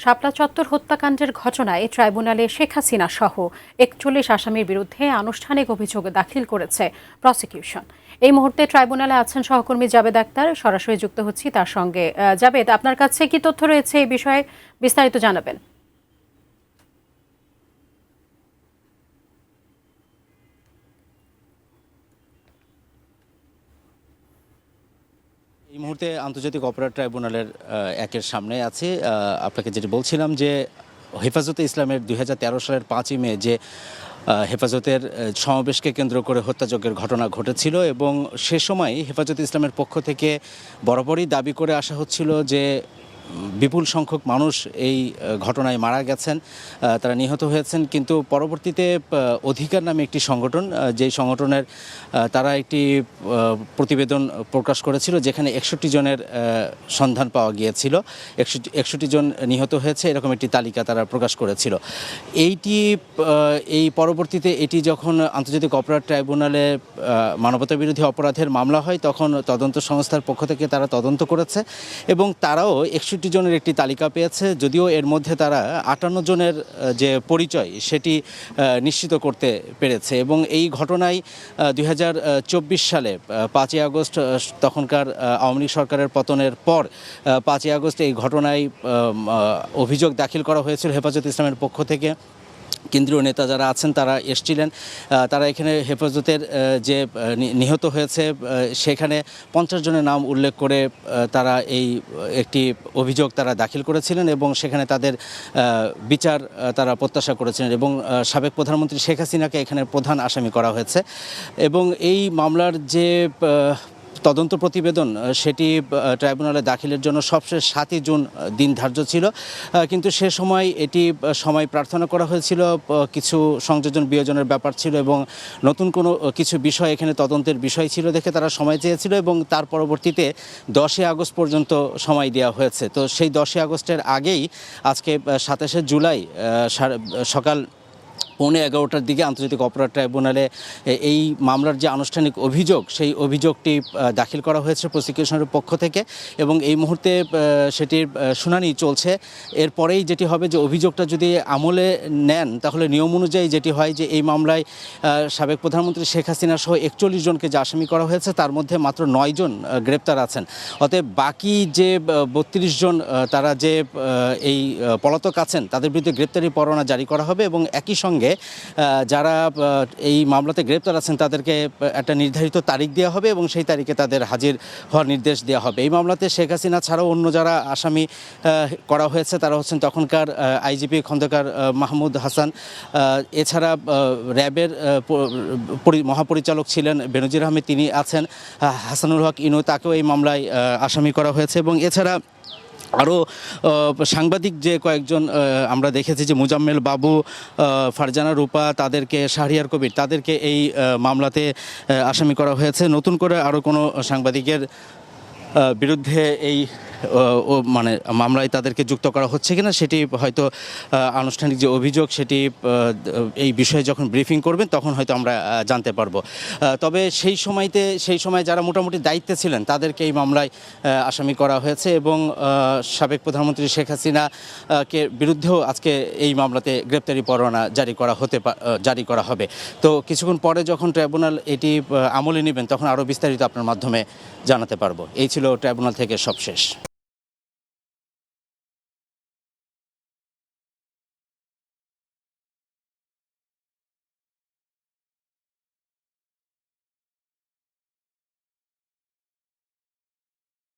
শাপলা চত্বর হত্যাকাণ্ডের ঘটনায় ট্রাইব্যুনালে শেখ হাসিনা সহ ৪১ আসামির বিরুদ্ধে আনুষ্ঠানিক অভিযোগ দাখিল করেছে প্রসিকিউশন। এই মুহূর্তে ট্রাইব্যুনালে আছেন সহকর্মী জাবেদ আক্তার, সরাসরি যুক্ত হচ্ছি তার সঙ্গে। জাবেদ, আপনার কাছে কি তথ্য রয়েছে এই বিষয়ে, বিস্তারিত জানাবেন। এই মুহূর্তে আন্তর্জাতিক অপরাধ ট্রাইব্যুনালের একের সামনে আছি। আপনাকে যেটি বলছিলাম যে হেফাজতে ইসলামের ২০১৩ সালের ৫ই মে যে হেফাজতের সমাবেশকে কেন্দ্র করে হত্যাযজ্ঞের ঘটনা ঘটেছিল এবং সে সময় হেফাজতে ইসলামের পক্ষ থেকে বরাবরই দাবি করে আসা হচ্ছিল যে বিপুল সংখ্যক মানুষ এই ঘটনায় মারা গেছেন, তারা নিহত হয়েছেন। কিন্তু পরবর্তীতে অধিকার নামে একটি সংগঠন, যেই সংগঠনের তারা একটি প্রতিবেদন প্রকাশ করেছিল যেখানে ৬১ জনের সন্ধান পাওয়া গিয়েছিল, ৬১ জন নিহত হয়েছে এরকম একটি তালিকা তারা প্রকাশ করেছিল। এই পরবর্তীতে এটি যখন আন্তর্জাতিক অপরাধ ট্রাইব্যুনালে মানবতাবিরোধী অপরাধের মামলা হয় তখন তদন্ত সংস্থার পক্ষ থেকে তারা তদন্ত করেছে এবং তারাও ৬১ জনের একটি তালিকা পেয়েছে, যদিও এর মধ্যে তারা ৫৮ জনের যে পরিচয় সেটি নিশ্চিত করতে পেরেছে। এবং এই ঘটনায় ২০২৪ সালে ৫ই আগস্ট, তখনকার আওয়ামী লীগ সরকারের পতনের পর ৫ই আগস্ট এই ঘটনায় অভিযোগ দাখিল করা হয়েছিল হেফাজত ইসলামের পক্ষ থেকে। কেন্দ্রীয় নেতা যারা আছেন তারা এসেছিলেন, তারা এখানে হেফাজতের যে নিহত হয়েছে সেখানে ৫০ জনের নাম উল্লেখ করে তারা এই একটি অভিযোগ তারা দাখিল করেছিলেন এবং সেখানে তাদের বিচার তারা প্রত্যাশা করেছিলেন এবং সাবেক প্রধানমন্ত্রী শেখ হাসিনাকে এখানে প্রধান আসামি করা হয়েছে। এবং এই মামলার যে তদন্ত প্রতিবেদন সেটি ট্রাইব্যুনালে দাখিলের জন্য সবশেষ ৭ই জুন দিন ধার্য ছিল, কিন্তু সে সময় এটি সময় প্রার্থনা করা হয়েছিল, কিছু সংযোজন বিয়োজনের ব্যাপার ছিল এবং নতুন কোনো কিছু বিষয় এখানে তদন্তের বিষয় ছিল দেখে তারা সময় চেয়েছিল এবং তার পরবর্তীতে ১০ই আগস্ট পর্যন্ত সময় দেওয়া হয়েছে। তো সেই ১০ই আগস্টের আগেই আজকে ২৭শে জুলাই সকাল 11:15টার দিকে আন্তর্জাতিক অপরাধ ট্রাইব্যুনালে এই মামলার যে আনুষ্ঠানিক অভিযোগ সেই অভিযোগটি দাখিল করা হয়েছে প্রসিকিউশনের পক্ষ থেকে এবং এই মুহূর্তে সেটির শুনানি চলছে। এরপরেই যেটি হবে যে অভিযোগটা যদি আমলে নেন তাহলে নিয়ম অনুযায়ী যেটি হয় যে এই মামলায় সাবেক প্রধানমন্ত্রী শেখ হাসিনা সহ ৪১ জনকে যে আসামি করা হয়েছে তার মধ্যে মাত্র ৯ জন গ্রেপ্তার আছেন। অতএব বাকি যে ৩২ জন তারা যে এই পলাতক আছেন তাদের বিরুদ্ধে গ্রেপ্তারি পরোয়ানা জারি করা হবে এবং একই সঙ্গে যারা এই মামলাতে গ্রেপ্তার আছেন তাদেরকে একটা নির্ধারিত তারিখ দেওয়া হবে এবং সেই তারিখে তাদের হাজির হওয়ার নির্দেশ দেওয়া হবে। এই মামলাতে শেখ হাসিনা ছাড়াও অন্য যারা আসামি করা হয়েছে তারা হচ্ছেন তখনকার আইজিপি খন্দকার মাহমুদ হাসান, এছাড়া র্যাবের মহাপরিচালক ছিলেন বেনজির আহমেদ, তিনি আছেন, হাসানুল হক ইনু, তাকেও এই মামলায় আসামি করা হয়েছে এবং এছাড়া আরও সাংবাদিক যে কয়েকজন আমরা দেখেছি যে মুজাম্মেল বাবু, ফারজানা রূপা, তাদেরকে শাহরিয়ার কবির, তাদেরকে এই মামলাতে আসামি করা হয়েছে। নতুন করে আরও কোনো সাংবাদিকের বিরুদ্ধে এই মানে মামলায় তাদেরকে যুক্ত করা হচ্ছে কিনা সেটি হয়তো আনুষ্ঠানিক যে অভিযোগ সেটি এই বিষয়ে যখন ব্রিফিং করবেন তখন হয়তো আমরা জানতে পারবো। তবে সেই সময় যারা মোটামুটি দায়িত্বে ছিলেন তাদেরকে এই মামলায় আসামি করা হয়েছে এবং সাবেক প্রধানমন্ত্রী শেখ হাসিনাকে বিরুদ্ধেও আজকে এই মামলাতে গ্রেপ্তারি পরোয়ানা জারি করা হবে। তো কিছুক্ষণ পরে যখন ট্রাইব্যুনাল এটি আমলে নেবেন তখন আরও বিস্তারিত আপনার মাধ্যমে জানাতে পারবো। এই ছিল ট্রাইব্যুনাল থেকে সবশেষ।